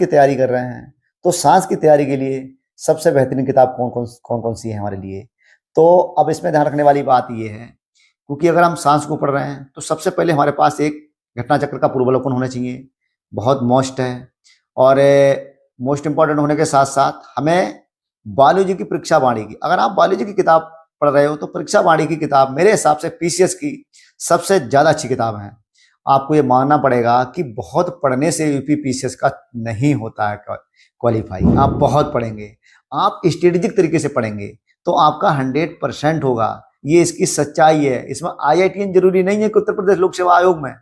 की तैयारी कर रहे हैं, तो साइंस की तैयारी के लिए सबसे बेहतरीन किताब कौन-कौन सी है हमारे लिए? तो अब इसमें ध्यान रखने वाली बात ये है, क्योंकि अगर हम साइंस को पढ़ रहे हैं, तो सबसे पहले हमारे पास एक घटना चक्र का पूर्वावलोकन होना चाहिए, बहुत मस्ट है। और मोस्ट इम्पोर्टेंट होने के साथ-साथ हमें बायोलॉजी की परीक्षा वाणी की, अगर आप बायोलॉजी की किताब पढ़ रहे हो, तो परीक्षा वाणी की किताब मेरे हिसाब से पीसीएस की सबसे ज़्यादा अच्छी किताब है। आपको ये मानना पड़ेगा कि बहुत पढ़ने से यूपी पीसीएस का नहीं होता है क्वालीफाई। आप बहुत पढ़ेंगे, आप स्ट्रेटेजिक तरीके से पढ़ेंगे, तो आपका 100% होगा। ये इसकी सच्चाई है। इसमें आईआईटीएन जरूरी नहीं है कि उत्तर प्रदेश लोक सेवा आयोग में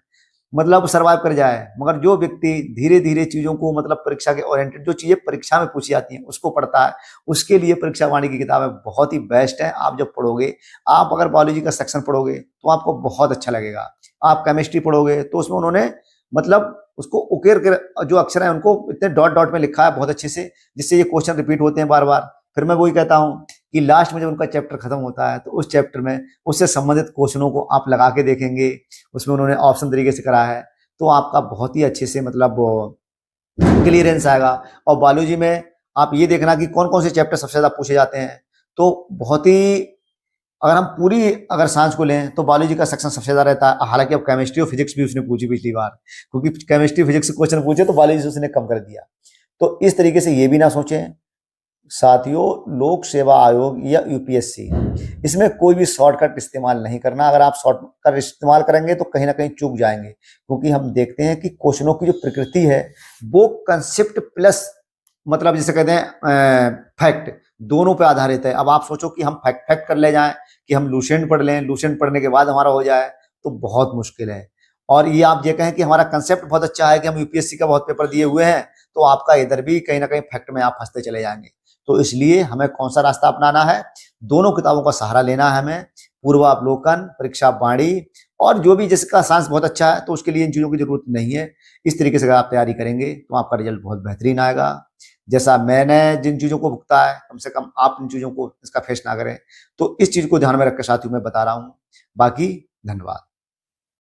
मतलब सर्वाइव कर जाए, मगर जो व्यक्ति धीरे धीरे चीजों को मतलब परीक्षा के ओरिएंटेड जो चीजें परीक्षा में पूछी जाती हैं उसको पढ़ता है, उसके लिए परीक्षा वाणी की किताबें बहुत ही बेस्ट है। आप जब पढ़ोगे, आप अगर बायोलॉजी का सेक्शन पढ़ोगे तो आपको बहुत अच्छा लगेगा। आप केमिस्ट्री पढ़ोगे तो उसमें उन्होंने मतलब उसको उकेर कर जो अक्षर है उनको इतने डॉट डॉट में लिखा है बहुत अच्छे से, जिससे ये क्वेश्चन रिपीट होते हैं बार बार। फिर मैं वही कहता हूँ कि लास्ट में जब उनका चैप्टर खत्म होता है तो उस चैप्टर में उससे संबंधित क्वेश्चनों को आप लगा के देखेंगे, उसमें उन्होंने ऑप्शन तरीके से करा है, तो आपका बहुत ही अच्छे से मतलब क्लियरेंस आएगा। और बायोलॉजी में आप ये देखना कि कौन कौन से चैप्टर सबसे ज्यादा पूछे जाते हैं, तो बहुत ही अगर हम पूरी अगर साइंस को लें तो बायोलॉजी का सेक्शन सबसे ज्यादा रहता है। हालांकि अब केमिस्ट्री और फिजिक्स भी उसने पूछी पिछली बार, क्योंकि केमिस्ट्री फिजिक्स से क्वेश्चन पूछे तो बायोलॉजी से उसने कम कर दिया। तो इस तरीके से ये भी ना सोचें साथियों, लोक सेवा आयोग या यूपीएससी, इसमें कोई भी शॉर्टकट इस्तेमाल नहीं करना। अगर आप शॉर्टकट इस्तेमाल करेंगे तो कहीं ना कहीं चूक जाएंगे, क्योंकि हम देखते हैं कि क्वेश्चनों की जो प्रकृति है वो कंसेप्ट प्लस मतलब जिसे कहते हैं फैक्ट, दोनों पे आधारित है। अब आप सोचो कि हम फैक्ट फैक्ट कर ले जाएं, कि हम लूसेंट पढ़ लें, लूसेंट पढ़ने के बाद हमारा हो जाए, तो बहुत मुश्किल है। और ये आप ये कहें कि हमारा कंसेप्ट बहुत अच्छा है कि हम यूपीएससी का बहुत पेपर दिए हुए हैं, तो आपका इधर भी कहीं ना कहीं फैक्ट में आप फंसते चले जाएंगे। तो इसलिए हमें कौन सा रास्ता अपनाना है, दोनों किताबों का सहारा लेना है हमें, पूर्वावलोकन, परीक्षा वाणी, और जो भी जिसका साइंस बहुत अच्छा है तो उसके लिए इन चीजों की जरूरत नहीं है। इस तरीके से अगर आप तैयारी करेंगे तो आपका रिजल्ट बहुत बेहतरीन आएगा। जैसा मैंने जिन चीजों को भुगता है, कम से कम आप इन चीजों को इसका फेस ना करें। तो इस चीज को ध्यान में रखकर साथियों मैं बता रहा हूं। बाकी धन्यवाद।